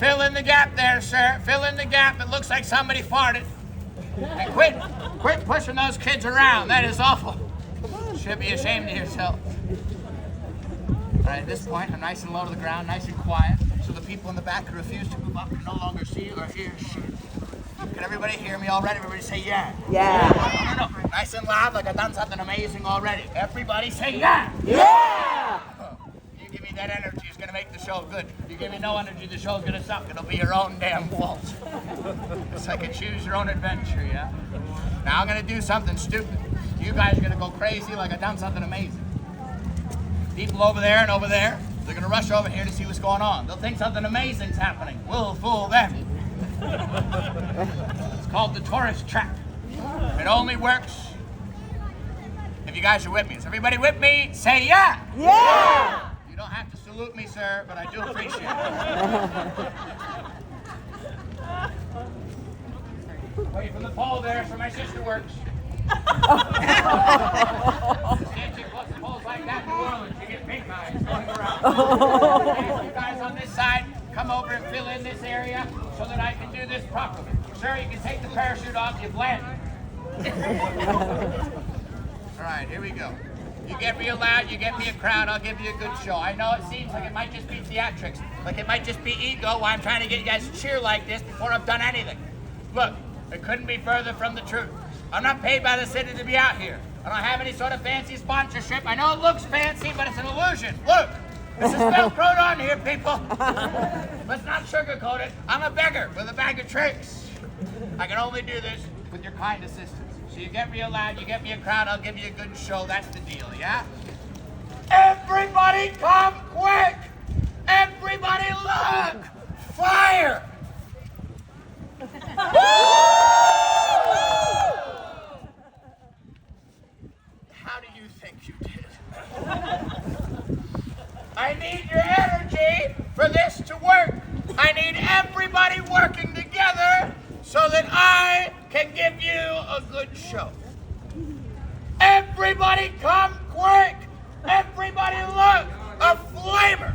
Fill in the gap there, sir. Fill in the gap. It looks like somebody farted. And quit pushing those kids around. That is awful. Should be ashamed of yourself. All right, at this point, I'm nice and low to the ground, nice and quiet, so the people in the back who refuse to move up can no longer see or hear shit. Can everybody hear me already? Everybody say yeah. Yeah. No. Nice and loud, like I've done something amazing already. Everybody say yeah. Yeah. You give me that energy, it's gonna make the show good. You give me no energy, the show's gonna suck. It'll be your own damn fault. It's like a choose your own adventure, yeah? Now I'm gonna do something stupid. You guys are gonna go crazy like I've done something amazing. People over there and over there, they're gonna rush over here to see what's going on. They'll think something amazing's happening. We'll fool them. It's called the tourist trap. It only works if you guys are with me. Is everybody with me? Say yeah! Yeah! You don't have to salute me, sir, but I do appreciate it. Wait from the pole there, so my sister works. Can't you put the poles like that in New Orleans? You get pink eyes going around. You guys on this side, come over and fill in this area so that I can do this properly. Sir, you can take the parachute off, you've landed. All right, here we go. You get real loud, you get me a crowd, I'll give you a good show. I know it seems like it might just be theatrics, like it might just be ego while I'm trying to get you guys to cheer like this before I've done anything. Look, it couldn't be further from the truth. I'm not paid by the city to be out here. I don't have any sort of fancy sponsorship. I know it looks fancy, but it's an illusion. Look, this is Velcroed on here, people. Let's not sugarcoat it. I'm a beggar with a bag of tricks. I can only do this with your kind assistance. So you get real loud, you get me a crowd, I'll give you a good show. That's the deal, yeah? Everybody come quick! Everybody look! Fire! How do you think you did? I need your energy for this to work. I need everybody working together so that I can give you a good show. Everybody come quick! Everybody look! A flamer!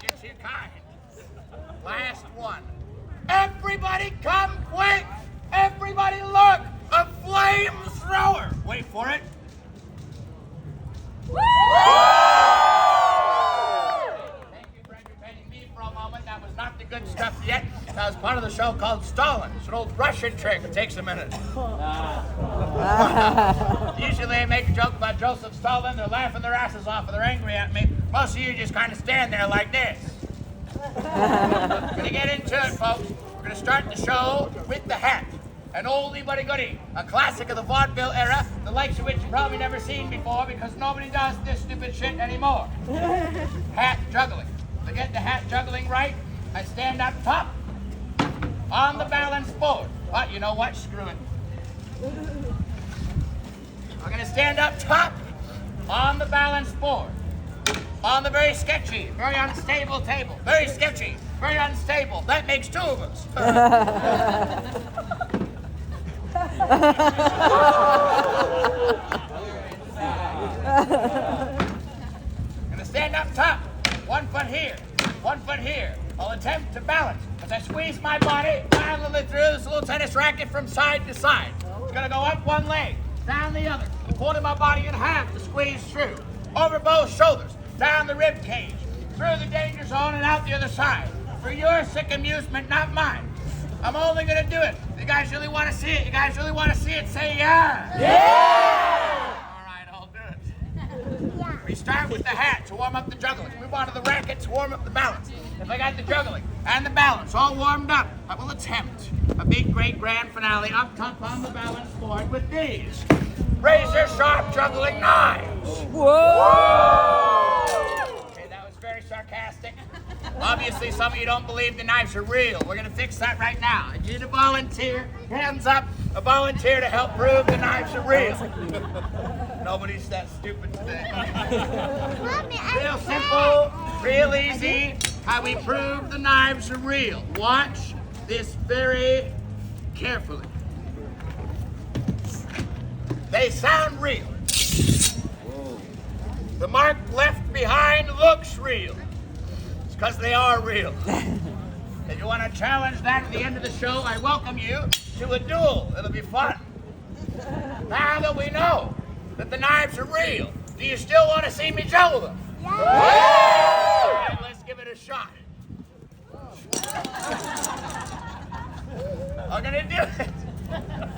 You're too kind. Last one. Everybody come quick! Everybody look! A flamethrower! Wait for it. Thank you for entertaining me for a moment. That was not the good stuff yet. That was part of the show called Stalin. It's an old Russian trick. It takes a minute. Usually I make a joke about Joseph Stalin. They're laughing their asses off and they're angry at me. Most of you just kind of stand there like this. We're going to get into it, folks. We're going to start the show with the hat. An oldie but a goodie. A classic of the vaudeville era, the likes of which you've probably never seen before because nobody does this stupid shit anymore. Hat juggling. To get the hat juggling right, I stand up top on the balance board. But you know what? Screw it. I'm going to stand up top on the balance board. On the very sketchy, very unstable table. Very sketchy, very unstable. That makes two of us. Gonna stand up top. 1 foot here, 1 foot here. I'll attempt to balance as I squeeze my body violently through this little tennis racket from side to side. It's gonna go up one leg, down the other, holding my body in half to squeeze through. Over both shoulders, down the rib cage, through the danger zone and out the other side. For your sick amusement, not mine. I'm only gonna do it. You guys really want to see it? You guys really want to see it? Say yeah! Yeah! All right, I'll do it. We start with the hat to warm up the juggling. Move on to the racket to warm up the balance. If I got the juggling and the balance all warmed up, I will attempt a big, great, grand finale up top on the balance board with these razor-sharp juggling knives. Whoa! Okay, that was very sarcastic. Obviously, some of you don't believe the knives are real. We're going to fix that right now. I need a volunteer, hands up, a volunteer to help prove the knives are real. Nobody's that stupid today. Real simple, real easy, how we prove the knives are real. Watch this very carefully. They sound real. The mark left behind real. It's because they are real. If you want to challenge that at the end of the show, I welcome you to a duel. It'll be fun. Now that we know that the knives are real, do you still want to see me juggle them? Yeah! Okay, let's give it a shot. I'm gonna do it.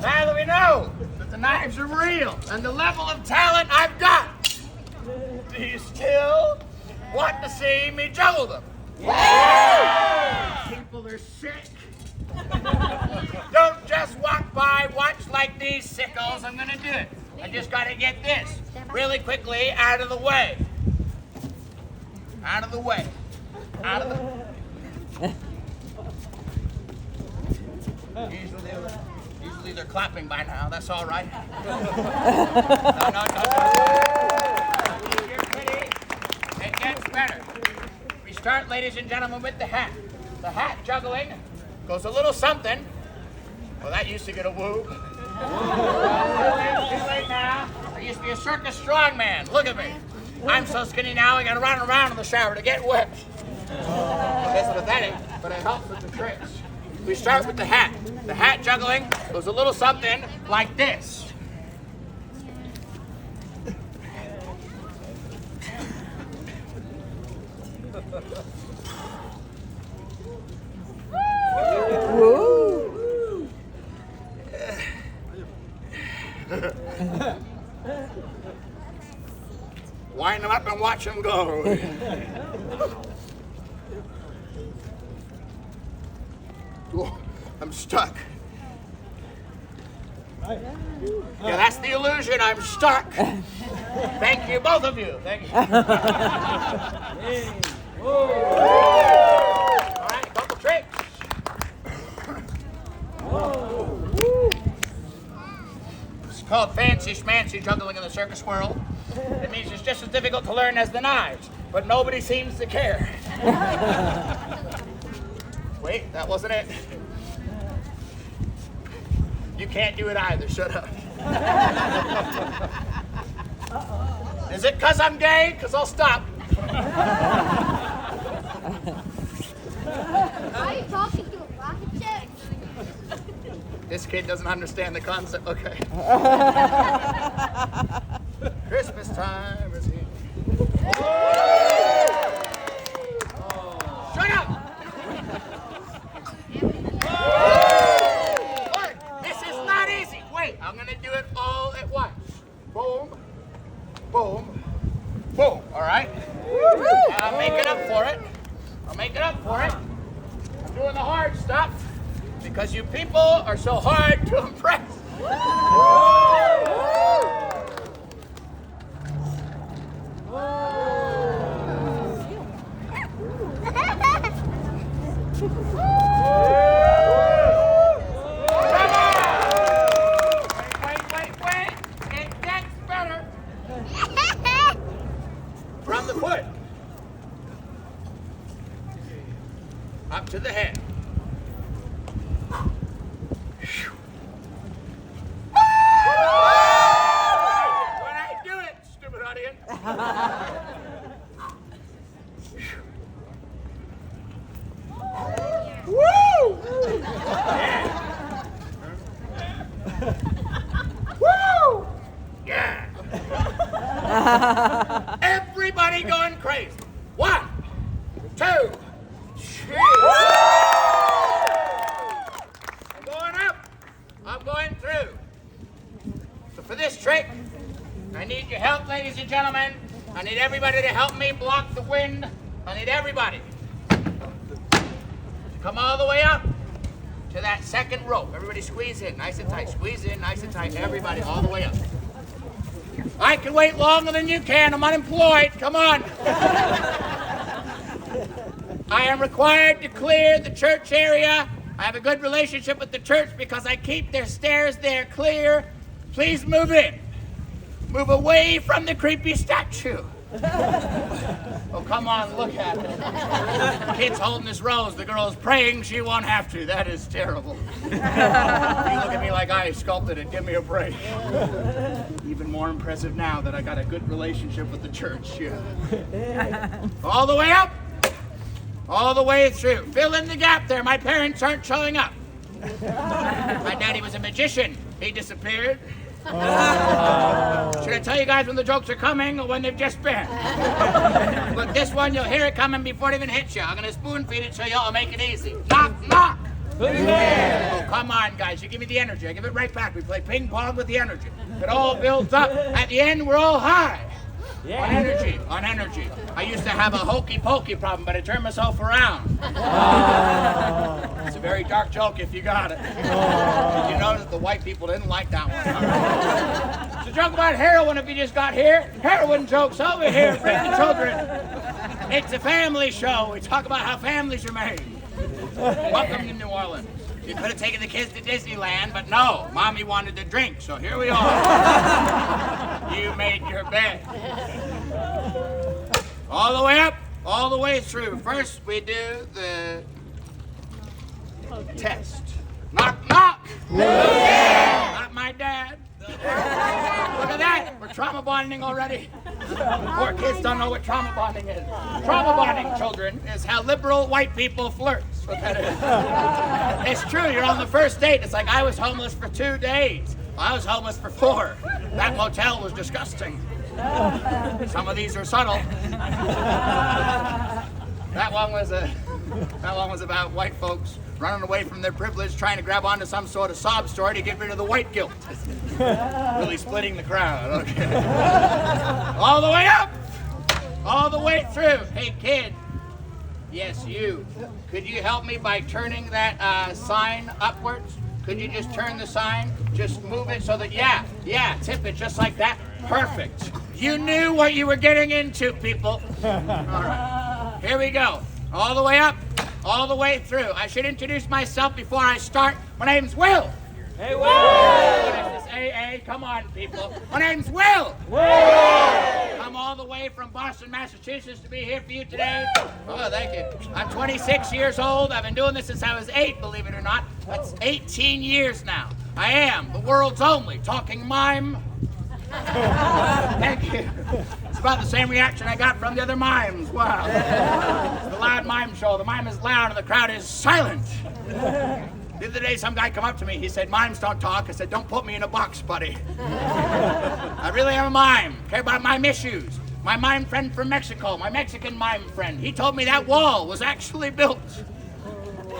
Now that we know that the knives are real and the level of talent I've got, do you still want to see me juggle them? Yeah! People are sick. Don't just walk by, watch like these sickos. I'm gonna do it. I just gotta get this really quickly out of the way. Out of the way. Out of the... Usually they're clapping by now. That's all right. No. You're pretty. It gets better. We start, ladies and gentlemen, with the hat. The hat juggling goes a little something. Well, that used to get a woo. Too late now. I used to be a circus strongman. Look at me. I'm so skinny now I gotta run around in the shower to get wet. That's pathetic, but it helps with the tricks. We start with the hat. The hat juggling goes a little something like this. Woo! Wind them up and watch them go. Oh, I'm stuck. Yeah, that's the illusion. I'm stuck. Thank you, both of you. Thank you. All right, couple tricks. It's called fancy schmancy juggling in the circus world. It means it's just as difficult to learn as the knives, but nobody seems to care. Wait, that wasn't it. You can't do it either, shut up. Is it because I'm gay? Because I'll stop. Are you talking to a rocket ship? This kid doesn't understand the concept. Okay. Christmas time is here. Shut up! Look, this is not easy. Wait, I'm gonna do it all at once. Boom, boom, boom. All right? And I'll make it up for it. I'm doing the hard stuff because you people are so hard to impress. Wait. It gets better. From the foot. Up to the head. When I do it, stupid audience. Woo! Woo! Yeah. Everybody going crazy. 1, 2, 3. I'm going up. I'm going through. So for this trick, I need your help, ladies and gentlemen. I need everybody to help me block the wind. I need everybody to come all the way up to that second rope. Everybody squeeze in, nice and tight. Squeeze in, nice and tight. Everybody all the way up. I can wait longer than you can. I'm unemployed. Come on. I am required to clear the church area. I have a good relationship with the church because I keep their stairs there clear. Please move in. Move away from the creepy statue. Oh, come on, look at it. The kid's holding his rose. The girl's praying she won't have to. That is terrible. You look at me like I sculpted it. Give me a break. Even more impressive now that I got a good relationship with the church. Yeah. All the way up. All the way through. Fill in the gap there. My parents aren't showing up. My daddy was a magician. He disappeared. Should I tell you guys when the jokes are coming or when they've just been? But this one, you'll hear it coming before it even hits you. I'm going to spoon feed it so y'all make it easy. Knock, knock. Oh, come on, guys. You give me the energy. I give it right back. We play ping pong with the energy. It all builds up. At the end, we're all high. Yeah. On energy. I used to have a hokey pokey problem, but I turned myself around. It's a very dark joke if you got it. Did you notice the white people didn't like that one? It's a joke about heroin if you just got here. Heroin jokes over here. Bring the children. It's a family show. We talk about how families are made. Welcome to New Orleans. You could have taken the kids to Disneyland, but no, Mommy wanted to drink, so here we are. You made your bed. All the way up, all the way through. First, we do the test. Knock, knock. Yeah. Not my dad. Look at that. We're trauma bonding already. Poor kids don't know what trauma bonding is. Trauma bonding, children, is how liberal white people flirt. That's what that is. It's true. You're on the first date. It's like I was homeless for 2 days. I was homeless for 4. That motel was disgusting. Some of these are subtle. That one was about white folks running away from their privilege, trying to grab onto some sort of sob story to get rid of the white guilt. Really splitting the crowd. Okay. All the way up, all the way through. Hey, kid. Yes, you. Could you help me by turning that sign upwards? Could you just turn the sign? Just move it so that, yeah, tip it just like that. Perfect. You knew what you were getting into, people. All right. Here we go. All the way up, all the way through. I should introduce myself before I start. My name's Will. Hey, Will. What is this? AA? Come on, people. My name's Will. I'm all the way from Boston, Massachusetts to be here for you today. Oh, thank you. I'm 26 years old. I've been doing this since I was 8, believe it or not. That's 18 years now. I am the world's only talking mime. Thank you. It's about the same reaction I got from the other mimes. Wow. It's the loud mime show. The mime is loud and the crowd is silent. The other day, some guy come up to me. He said, "Mimes don't talk." I said, "Don't put me in a box, buddy." I really am a mime. Care about mime issues. My mime friend from Mexico, my Mexican mime friend, he told me that wall was actually built.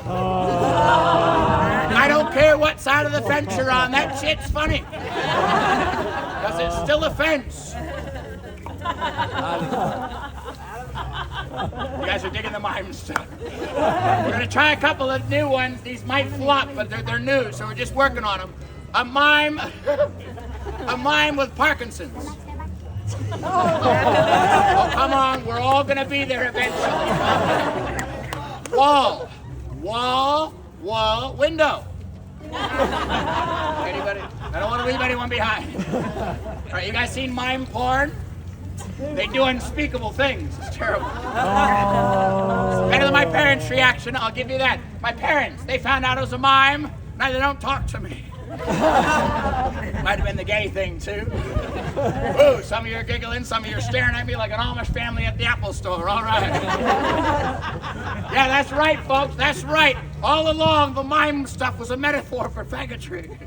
I don't care what side of the fence you're on. That shit's funny. Because it's still a fence. You guys are digging the mime stuff. We're going to try a couple of new ones. These might flop, but they're new, so we're just working on them. A mime with Parkinson's. Oh, come on. We're all going to be there eventually. Wall, window. Anybody? I don't want to leave anyone behind. All right, you guys seen mime porn? They do unspeakable things. It's terrible. It's better than my parents' reaction, I'll give you that. My parents, they found out I was a mime. Now they don't talk to me. Might have been the gay thing, too. Ooh, some of you are giggling, some of you are staring at me like an Amish family at the Apple store. All right. Yeah, that's right, folks. That's right. All along, the mime stuff was a metaphor for faggotry.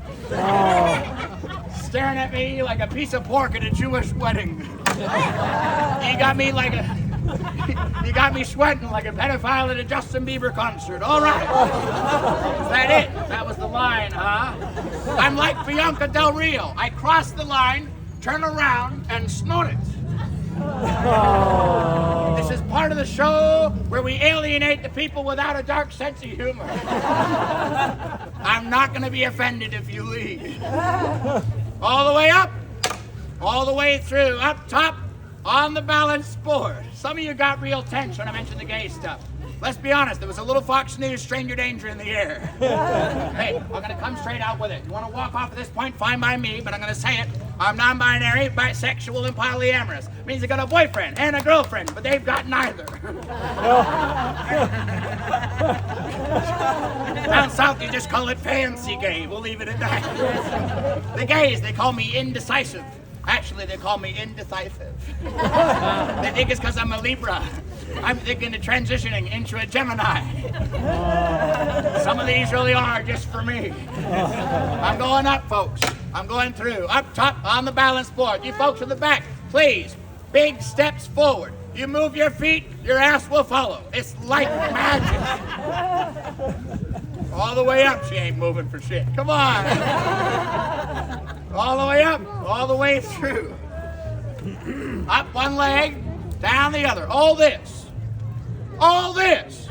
Staring at me like a piece of pork at a Jewish wedding. You got me sweating like a pedophile at a Justin Bieber concert. All right. Is that it? That was the line, huh? I'm like Bianca Del Rio. I cross the line, turn around, and snort it. This is part of the show where we alienate the people without a dark sense of humor. I'm not going to be offended if you leave. All the way up, all the way through, up top, on the balance board. Some of you got real tense when I mentioned the gay stuff. let's be honest, there was a little Fox News stranger danger in the air. Hey, I'm gonna come straight out with it. You wanna walk off at this point, fine by me, but I'm gonna say it. I'm non-binary, bisexual, and polyamorous. Means I got a boyfriend and a girlfriend, but they've got neither. Down south, you just call it fancy gay. We'll leave it at that. The gays, they call me indecisive. Actually, they call me indecisive. They think it's because I'm a Libra. I'm thinking of transitioning into a Gemini. Some of these really are just for me. I'm going up, folks. I'm going through. Up top on the balance board. You folks in the back, please. Big steps forward. You move your feet, your ass will follow. It's like magic. All the way up, she ain't moving for shit. Come on. All the way up, all the way through. Up one leg, down the other. All this. All this.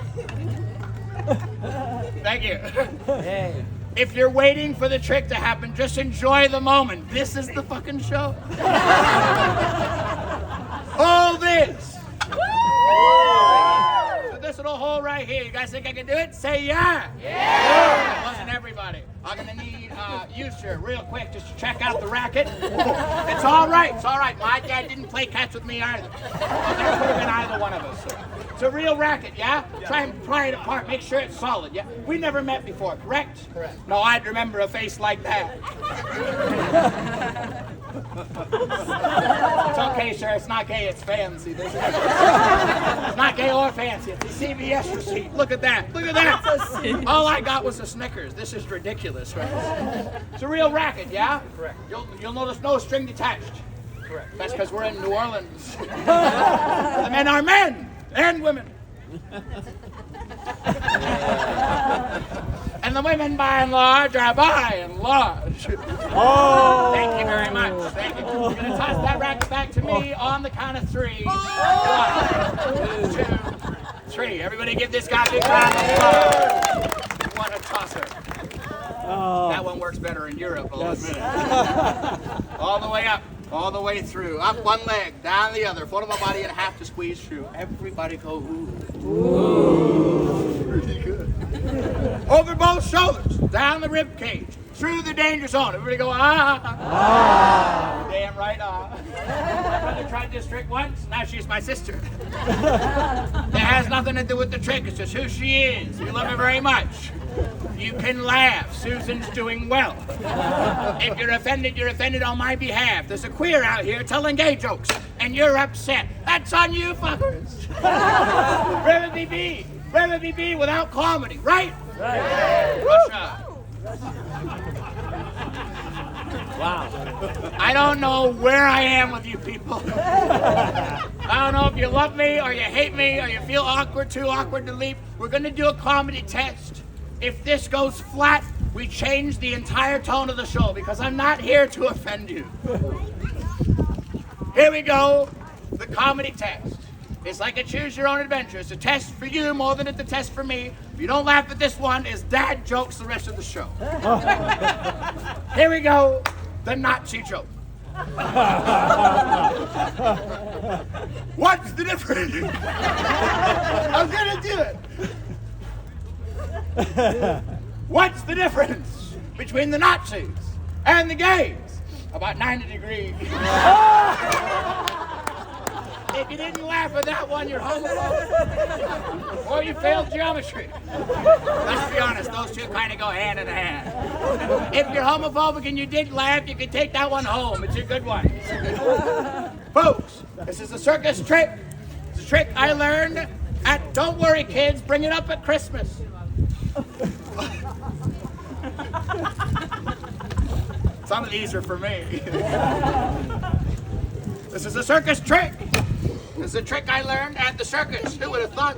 Thank you. Hey. If you're waiting for the trick to happen, just enjoy the moment. This is the fucking show. All this. So this little hole right here, you guys think I can do it? Say yeah. Yeah. It wasn't everybody. I'm gonna need you, sir, real quick, just to check out the racket. It's all right. It's all right. My dad didn't play catch with me either. There could have been either one of us. Sir. It's a real racket, yeah? Try and pry it apart. Make sure it's solid, yeah? We never met before, correct? Correct. No, I'd remember a face like that. It's okay, sir. It's not gay. It's fancy. It's not gay or fancy. It's a CVS receipt. Look at that. Look at that. All I got was a Snickers. This is ridiculous, right? It's a real racket, yeah? Correct. You'll notice no string detached. Correct. That's because we're in New Orleans. The men are men and women. And the women, by and large, are by and large. Oh. Thank you very much. Thank you. You're going to toss that racket back to me on the count of three. 1, 2, 3. Everybody give this guy a big round of applause. What a tosser. Oh. That one works better in Europe, I'll admit it. All the way up. All the way through. Up one leg, down the other. Foot of my body and half to squeeze through. Everybody go, ooh. Ooh. Pretty good. Over both shoulders, down the rib cage, through the danger zone. Everybody go, ah. Ah. Damn right, ah. My brother tried this trick once, now she's my sister. That has nothing to do with the trick, it's just who she is. We love her very much. You can laugh. Susan's doing well. If you're offended on my behalf. There's a queer out here telling gay jokes, and you're upset. That's on you, fuckers. Where would we be without comedy, right? Right. Russia. Wow. I don't know where I am with you people. I don't know if you love me or you hate me or you feel awkward, too awkward to leave. We're going to do a comedy test. If this goes flat, we change the entire tone of the show because I'm not here to offend you. Here we go, the comedy test. It's like a choose your own adventure. It's a test for you more than it's a test for me. If you don't laugh at this one, it's dad jokes the rest of the show. Here we go, the Nazi joke. What's the difference? I'm gonna do it. What's the difference between the Nazis and the gays? About 90 degrees. If you didn't laugh at that one, you're homophobic. Or you failed geometry. Let's be honest, those two kind of go hand in hand. If you're homophobic and you did laugh, you can take that one home. It's a good one. Folks, this is a circus trick. It's a trick I learned at, don't worry kids, bring it up at Christmas. Some of these are for me. This is a circus trick. This is a trick I learned at the circus. Who would have thought?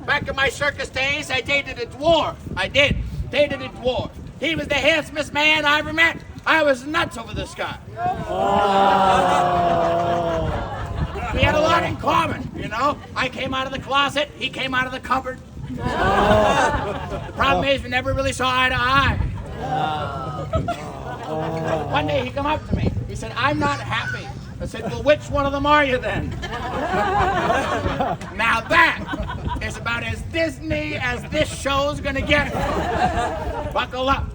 Back in my circus days, I dated a dwarf. I did. Dated a dwarf. He was the handsomest man I ever met. I was nuts over this guy. Oh. We had a lot in common, you know? I came out of the closet. He came out of the cupboard. The problem is we never really saw eye to eye. One day he come up to me. He said, I'm not happy. I said, well, which one of them are you then? Now that is about as Disney as this show's gonna get. Buckle up.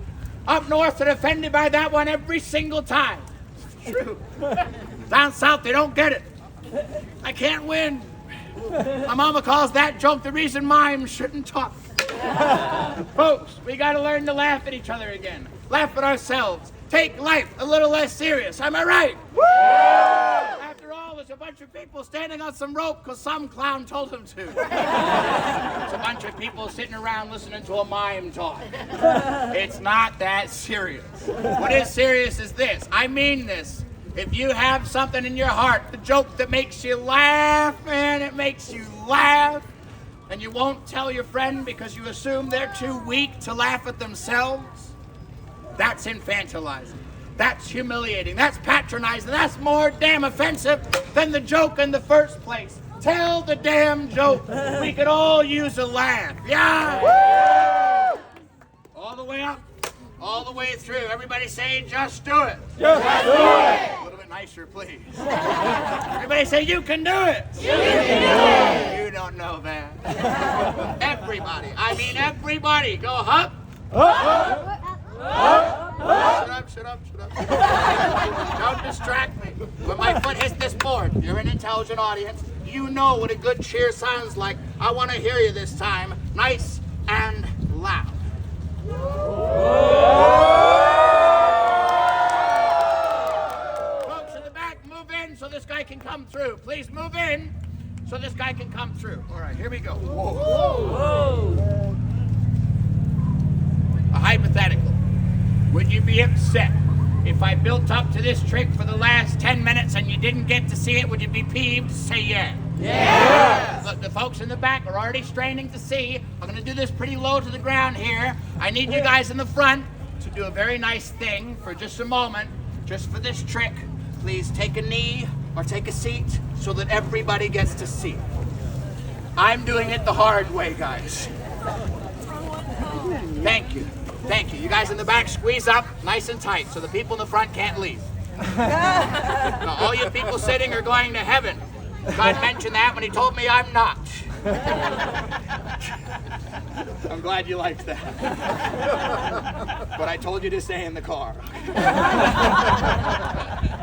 Up north, they're offended by that one every single time. It's true. Down south, they don't get it. I can't win. My mama calls that joke the reason mimes shouldn't talk. Folks, we gotta learn to laugh at each other again. Laugh at ourselves. Take life a little less serious. Am I right? Woo! After all, there's a bunch of people standing on some rope because some clown told them to. It's a bunch of people sitting around listening to a mime talk. It's not that serious. What is serious is this. I mean this. If you have something in your heart, the joke that makes you laugh, man, it makes you laugh, and you won't tell your friend because you assume they're too weak to laugh at themselves, that's infantilizing. That's humiliating. That's patronizing. That's more damn offensive than the joke in the first place. Tell the damn joke. We could all use a laugh. Yeah! Woo! All the way up. All the way through. Everybody say, just do it. Just do it. A little bit nicer, please. Everybody say, you can do it. You can do it. You don't know that. Everybody. I mean everybody. Go up. Up. Shut up. Don't distract me. When my foot hits this board, you're an intelligent audience. You know what a good cheer sounds like. I want to hear you this time. Nice and loud. Folks in the back, move in so this guy can come through. Please move in so this guy can come through. All right, here we go. Whoa. A hypothetical. Would you be upset if I built up to this trick for the last 10 minutes and you didn't get to see it? Would you be peeved? Say yeah. Yeah. Look, the folks in the back are already straining to see. I'm going to do this pretty low to the ground here. I need you guys in the front to do a very nice thing for just a moment, just for this trick. Please take a knee or take a seat so that everybody gets to see. I'm doing it the hard way, guys. Thank you. Thank you. You guys in the back, squeeze up nice and tight so the people in the front can't leave. Now, all you people sitting are going to heaven. God mentioned that when he told me I'm not. I'm glad you liked that. But I told you to stay in the car.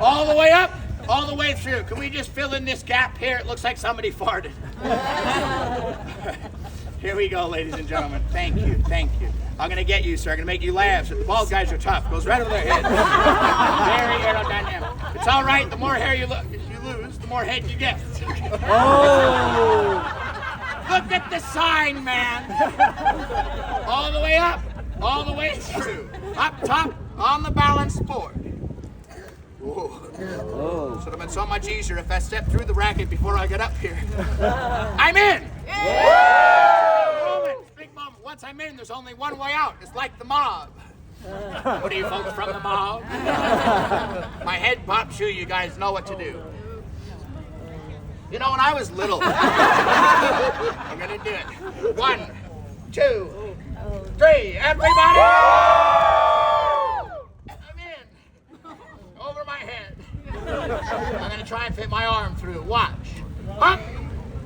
All the way up, all the way through. Can we just fill in this gap here? It looks like somebody farted. Here we go, ladies and gentlemen. Thank you, thank you. I'm going to get you, sir. I'm going to make you laugh. The bald guys are tough. Goes right over their head. Very aerodynamic. It's all right. The more hair you lose, the more head you get. Oh. Look at the sign, man. All the way up, all the way through. Up top, on the balance board. Whoa. Should have been so much easier if I stepped through the racket before I got up here. I'm in. Big moment. Once I'm in, there's only one way out. It's like the mob. What are you folks from the mob? My head pops you. You guys know what to do. You know, when I was little, I'm gonna do it. 1, 2, 3. Everybody! I'm in. Over my head. I'm gonna try and fit my arm through. Watch. Up.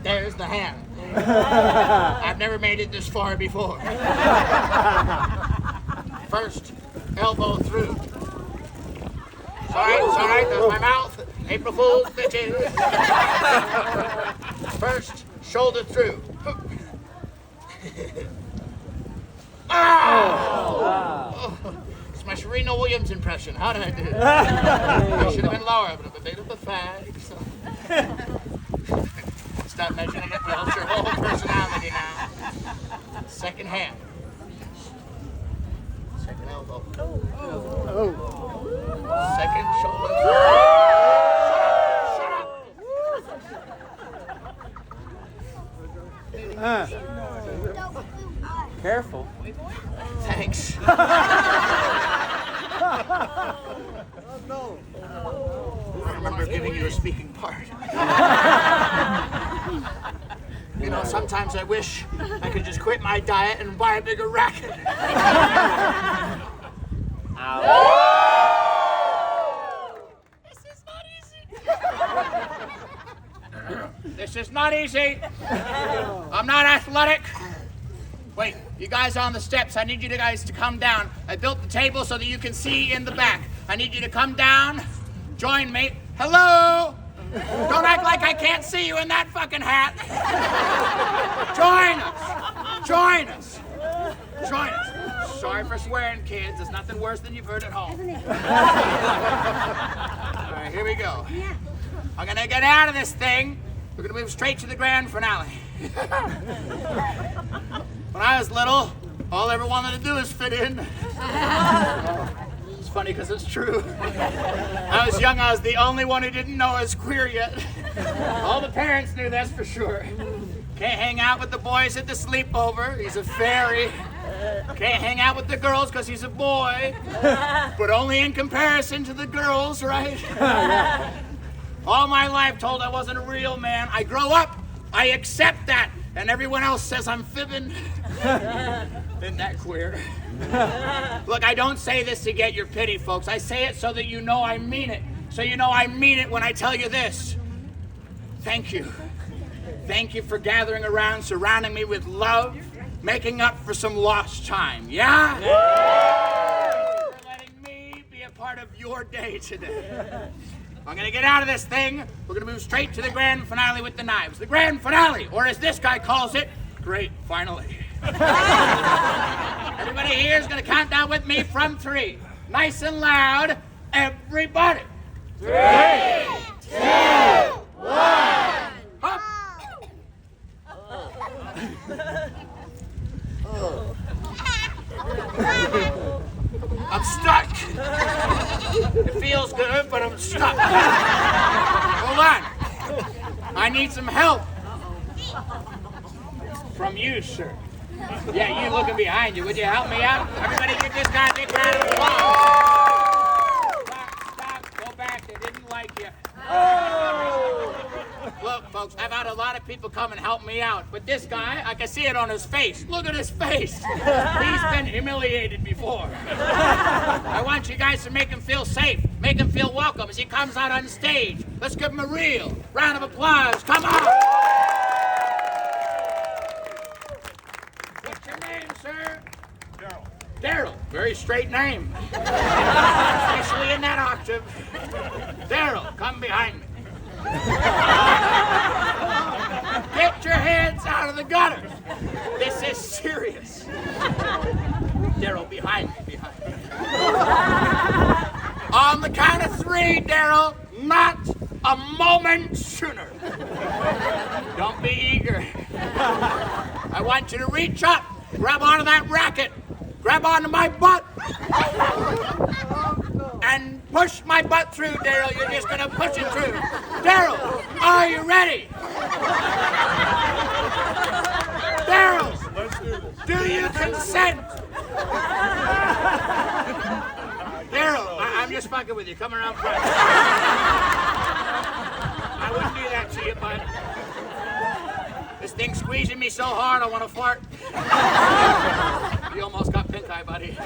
There's the hand. I've never made it this far before. First, elbow through. It's all right, there's my mouth. April Fool's bitches. First, shoulder through. Oh! It's my Serena Williams impression. How did I do? I should have been lower, but I'm a bit of a fag. So. Stop measuring it. Build your whole personality now. Second hand. Second elbow. Second shoulder. Shut up. Careful. Thanks. I remember giving you a speaking part. You know, sometimes I wish I could just quit my diet and buy a bigger racket. This is not easy. This This is not easy. I'm not athletic. Wait, you guys on the steps, I need you guys to come down. I built the table so that you can see in the back. I need you to come down, join me. Hello? Don't act like I can't see you in that fucking hat. Join us. Join us. Join us. Sorry for swearing, kids. There's nothing worse than you've heard at home. All right, here we go. I'm gonna get out of this thing. We're gonna move straight to the grand finale. When I was little, all I ever wanted to do is fit in. It's funny because it's true. I was young, I was the only one who didn't know I was queer yet. All the parents knew, that's for sure. Can't hang out with the boys at the sleepover, he's a fairy. Can't hang out with the girls because he's a boy. But only in comparison to the girls, right? All my life told I wasn't a real man. I grow up, I accept that. And everyone else says I'm fibbing. Isn't that queer? Look, I don't say this to get your pity, folks. I say it so that you know I mean it. So you know I mean it when I tell you this. Thank you. Thank you for gathering around, surrounding me with love, making up for some lost time. Yeah? Thank you for letting me be a part of your day today. I'm gonna get out of this thing. We're gonna move straight to the grand finale with the knives. The grand finale, or as this guy calls it, great finally. Everybody here is gonna count down with me from 3. Nice and loud, everybody. 3, 2, 1. Up. I'm stuck. It feels good, but I'm stuck. Hold on. I need some help. From you, sir. Yeah, you looking behind you. Would you help me out? Everybody give this guy a big round of applause. Stop. Go back. They didn't like you. Look, folks, I've had a lot of people come and help me out, but this guy, I can see it on his face. Look at his face. He's been humiliated before. I want you guys to make him feel safe, make him feel welcome as he comes out on stage. Let's give him a real round of applause. Come on. What's your name, sir? Daryl. Daryl. Very straight name. Especially in that octave. Daryl, come behind me. Get your heads out of the gutters. This is serious. Daryl, behind me. On the count of 3, Daryl, not a moment sooner. Don't be eager. I want you to reach up, grab onto that racket, grab onto my butt, and push my butt through, Daryl. You're just gonna push it through. Daryl, are you ready? Daryl, Let's do this. do you consent? Daryl, I'm just fucking with you. Come around front. I wouldn't do that to you, bud. This thing's squeezing me so hard I want to fart. You almost got pink eye, buddy.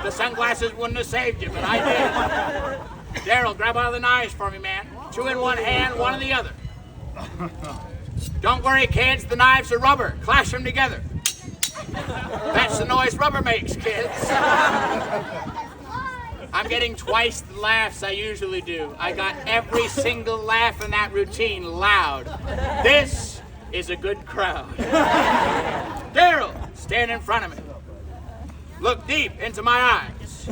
The sunglasses wouldn't have saved you, but I did. Daryl, grab all the knives for me, man. 2 in one hand, 1 in the other. Don't worry, kids. The knives are rubber. Clash them together. That's the noise rubber makes, kids. I'm getting twice the laughs I usually do. I got every single laugh in that routine loud. This is a good crowd. Daryl, stand in front of me. Look deep into my eyes.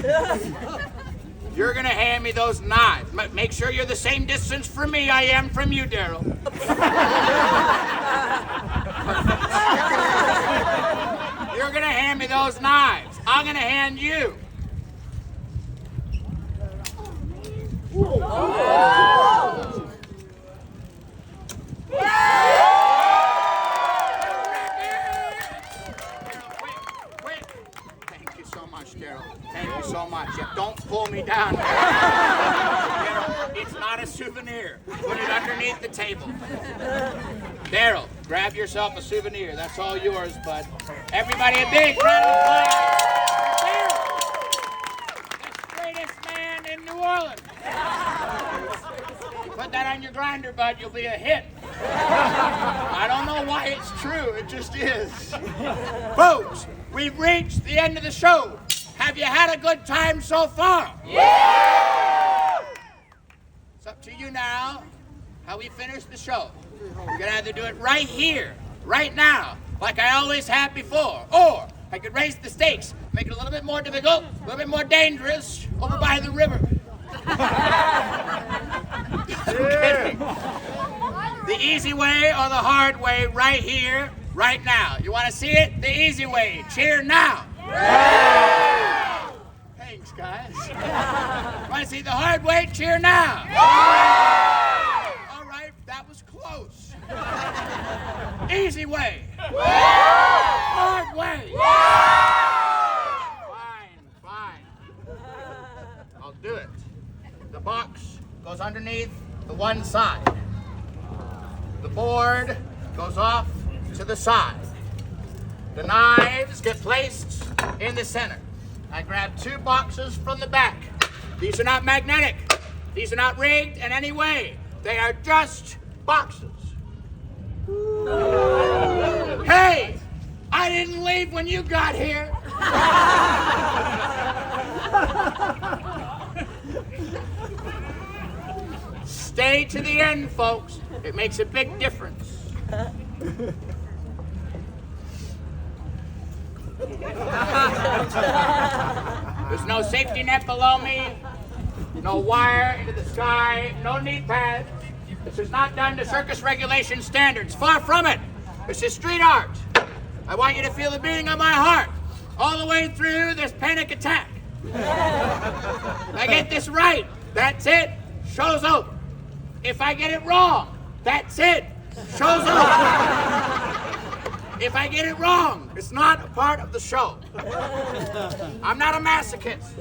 You're gonna hand me those knives. Make sure you're the same distance from me I am from you, Daryl. You're gonna hand me those knives. I'm gonna hand you. Quick. Thank you so much, Daryl. Thank you so much. Yeah, don't pull me down. Daryl, it's not a souvenir. Put it underneath the table. Daryl, grab yourself a souvenir. That's all yours, bud. Everybody, a big round of applause. Daryl, the greatest man in New Orleans. Put that on your grinder, bud. You'll be a hit. I don't know why it's true, it just is. Folks, we've reached the end of the show. Have you had a good time so far? Yeah! It's up to you now how we finish the show. You can either do it right here, right now, like I always have before, or I could raise the stakes, make it a little bit more difficult, a little bit more dangerous, over by the river. I'm kidding. The easy way or the hard way right here, right now. You want to see it? The easy way. Cheer now. Yeah! Thanks, guys. Want to see the hard way? Cheer now. Yeah! All right, that was close. Easy way. Yeah! Hard way. Yeah! Fine. I'll do it. The box goes underneath the one side. The board goes off to the side. The knives get placed in the center. I grab 2 boxes from the back. These are not magnetic. These are not rigged in any way. They are just boxes. Hey, I didn't leave when you got here. Stay to the end, folks. It makes a big difference. There's no safety net below me, no wire into the sky, no knee pads. This is not done to circus regulation standards. Far from it. This is street art. I want you to feel the beating of my heart all the way through this panic attack. I get this right. That's it. Show's over. If I get it wrong, that's it. Show's over. If I get it wrong, it's not a part of the show. I'm not a masochist.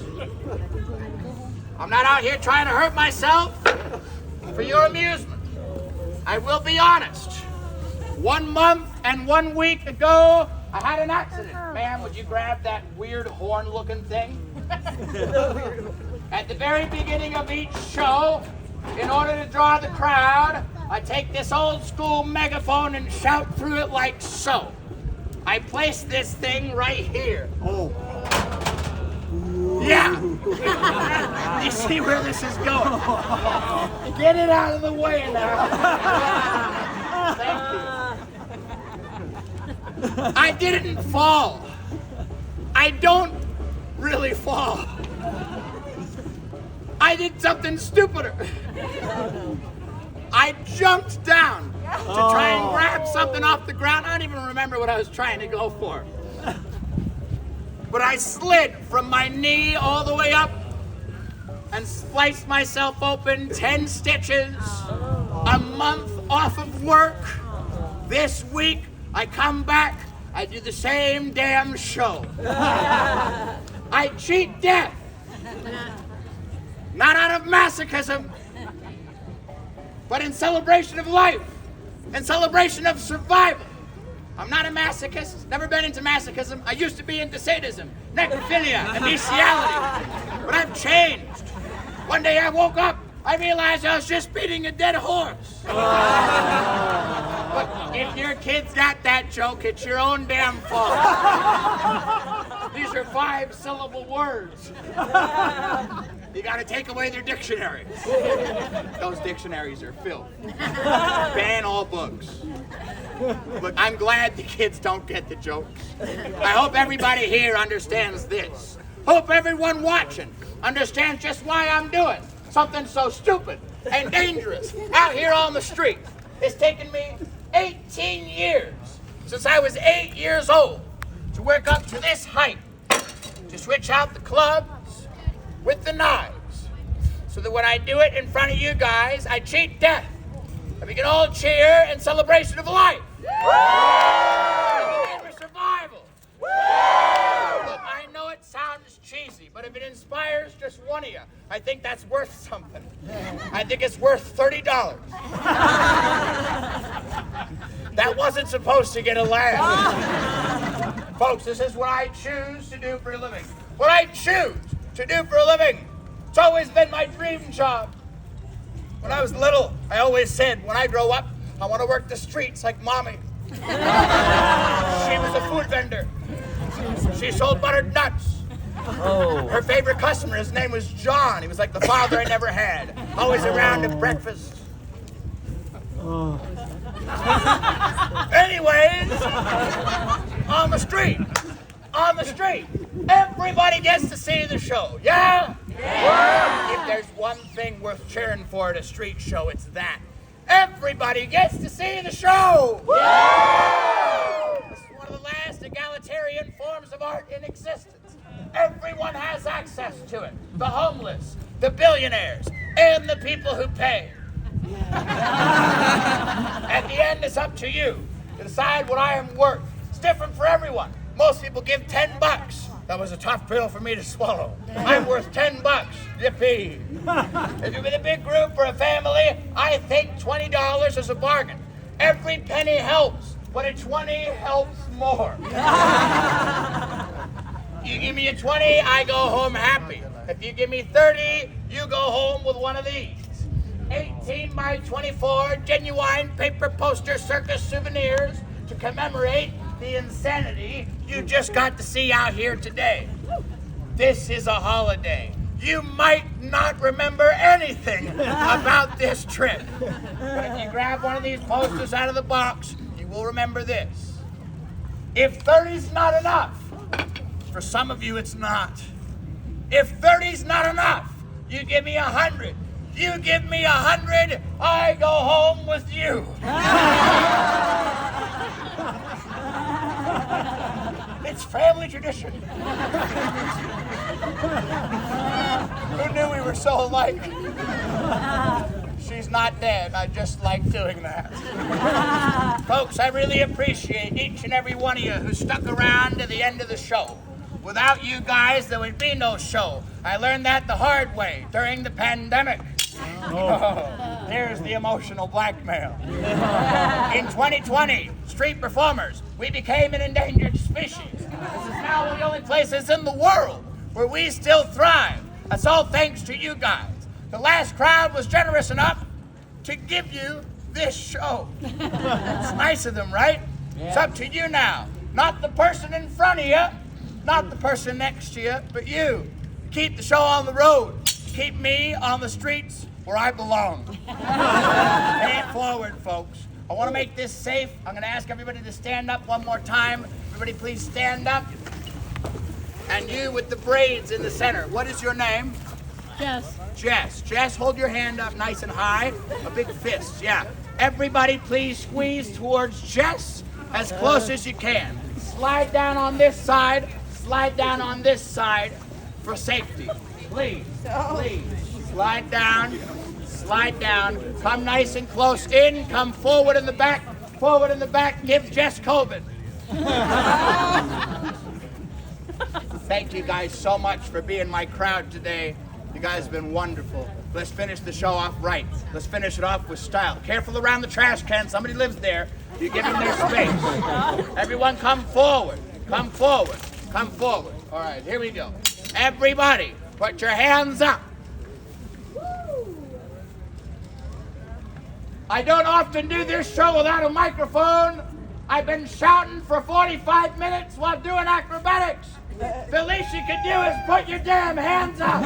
I'm not out here trying to hurt myself for your amusement. I will be honest. 1 month and 1 week ago, I had an accident. Ma'am, would you grab that weird horn-looking thing? At the very beginning of each show, in order to draw the crowd, I take this old school megaphone and shout through it like so. I place this thing right here. Oh. Yeah. You see where this is going? Get it out of the way now. Thank you. I didn't fall. I don't really fall. I did something stupider. I jumped down to try and grab something off the ground. I don't even remember what I was trying to go for. But I slid from my knee all the way up and spliced myself open 10 stitches. A month off of work. This week, I come back, I do the same damn show. I cheat death. Not out of masochism, but in celebration of life, in celebration of survival. I'm not a masochist, never been into masochism. I used to be into sadism, necrophilia, and bestiality, but I've changed. One day I woke up, I realized I was just beating a dead horse. But if your kids got that joke, it's your own damn fault. These are 5-syllable words. You gotta take away their dictionaries. Those dictionaries are filth. Ban all books. Look, I'm glad the kids don't get the jokes. I hope everybody here understands this. Hope everyone watching understands just why I'm doing something so stupid and dangerous out here on the street. It's taken me 18 years since I was 8 years old to work up to this height, to switch out the clubs with the knives, so that when I do it in front of you guys, I cheat death, and we can all cheer in celebration of life. And for survival. Look, I know it sounds cheesy, but if it inspires just one of you, I think that's worth something. I think it's worth $30. That wasn't supposed to get a laugh. Folks, this is what I choose to do for a living. What I choose to do for a living. It's always been my dream job. When I was little, I always said, when I grow up, I want to work the streets like Mommy. She was a food vendor. She sold buttered nuts. Her favorite customer, his name was John. He was like the father I never had. Always around at breakfast. Anyways, on the street, everybody gets to see the show, yeah? If there's one thing worth cheering for at a street show, it's that. Everybody gets to see the show! This is one of the last egalitarian forms of art in existence. Everyone has access to it. The homeless, the billionaires, and the people who pay. At the end, it's up to you to decide what I am worth. It's different for everyone. Most people give $10. That was a tough pill for me to swallow. I'm worth $10. Yippee. If you're with a big group or a family, I think $20 is a bargain. Every penny helps, but a 20 helps more. You give me a 20, I go home happy. If you give me 30, you go home with one of these. 18 by 24 genuine paper poster circus souvenirs to commemorate the insanity you just got to see out here today. This is a holiday. You might not remember anything about this trip. But if you grab one of these posters out of the box, you will remember this. If 30's not enough, for some of you it's not. If 30's not enough, you give me 100. You give me 100, I go home with you. It's family tradition. Who knew we were so alike? She's not dead. I just like doing that. Folks, I really appreciate each and every one of you who stuck around to the end of the show. Without you guys, there would be no show. I learned that the hard way during the pandemic. Oh, there's the emotional blackmail. In 2020, street performers, we became an endangered species. This is now one of the only places in the world where we still thrive. That's all thanks to you guys. The last crowd was generous enough to give you this show. It's nice of them, right? Yeah. It's up to you now. Not the person in front of you, not the person next to you, but you. Keep the show on the road. Keep me on the streets where I belong. Pay it forward, folks. I want to make this safe. I'm going to ask everybody to stand up one more time. Everybody please stand up. And you with the braids in the center. What is your name? Jess. Jess. Jess, hold your hand up nice and high. A big fist, yeah. Everybody please squeeze towards Jess as close as you can. Slide down on this side. Slide down on this side for safety. Please, please. Slide down. Slide down. Come nice and close in. Come forward in the back. Forward in the back. Give Jess COVID. Thank you guys so much for being my crowd today. You guys have been wonderful. Let's finish the show off right. Let's finish it off with style. Careful around the trash can. Somebody lives there. You give them their space. Everyone come forward. Come forward. Come forward. All right, here we go. Everybody, put your hands up. I don't often do this show without a microphone. I've been shouting for 45 minutes while doing acrobatics. The least you can do is put your damn hands up.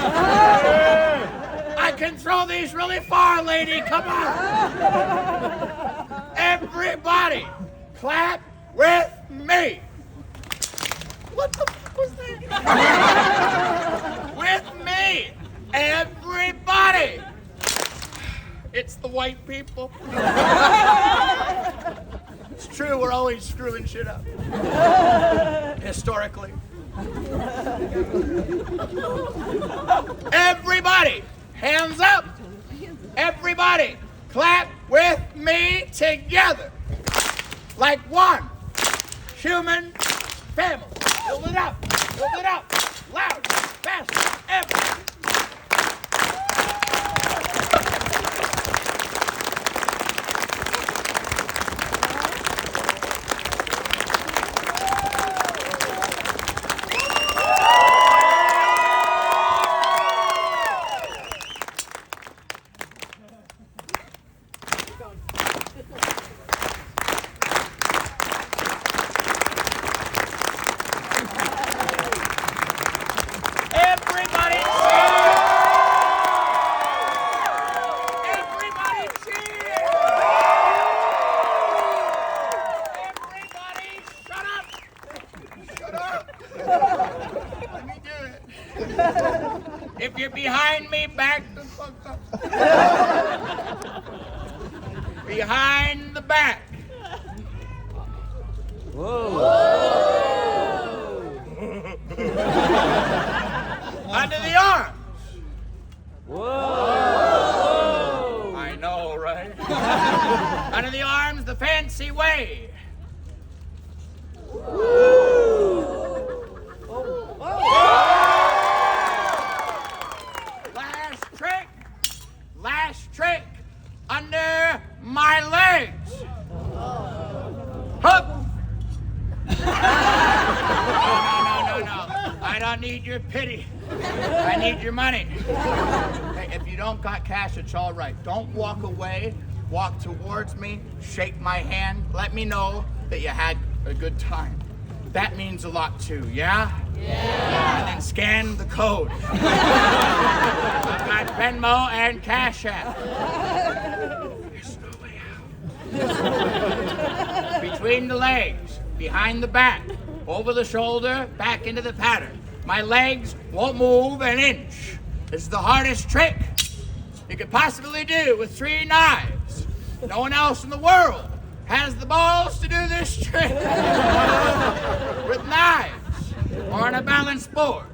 I can throw these really far, lady. Come on. Everybody, clap with me. What the fuck was that? With me. Everybody. It's the white people. It's true, we're always screwing shit up. Historically. Everybody, hands up. Everybody, clap with me together. Like one human family. Build it up, loud, fast, everybody. If you're behind me, back the fuck up. Behind the back. Under the arms. Whoa! I know, right? Under the arms the fancy way. Last trick, under my legs. Hup. No. I don't need your pity. I need your money. Hey, if you don't got cash, it's all right. Don't walk away. Walk towards me. Shake my hand. Let me know that you had a good time. That means a lot too, yeah? Yeah. And then scan the code. I've got Venmo and Cash App. There's no way out. Between the legs, behind the back, over the shoulder, back into the pattern. My legs won't move an inch. This is the hardest trick you could possibly do with 3 knives. No one else in the world has the balls to do this trick with knives or on a balance board.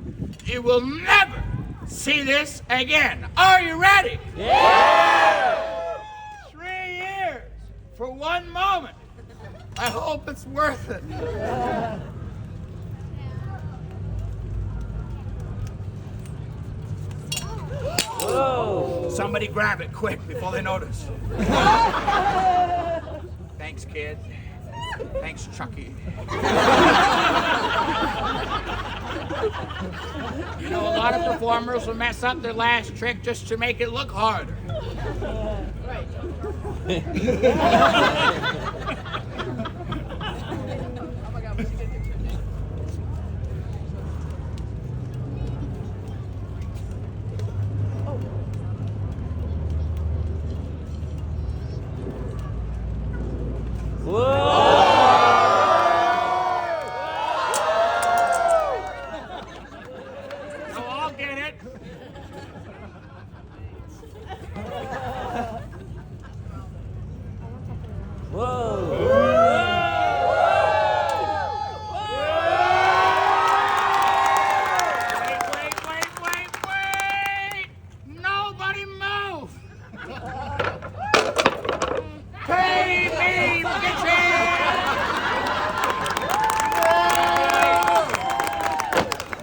You will never see this again. Are you ready? Yeah! 3 years for 1 moment. I hope it's worth it. Whoa! Somebody grab it quick before they notice. Thanks, kid. Thanks, Chucky. You know, a lot of performers will mess up their last trick just to make it look harder. So I'll get it. Wait. Nobody move. Pay me, bitches!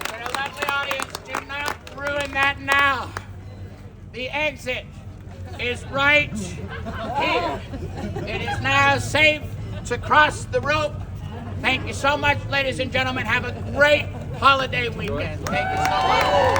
But a lovely audience, do not ruin that now. The exit is right here. It is now safe to cross the rope. Thank you so much, ladies and gentlemen. Have a great holiday weekend. Thank you so much.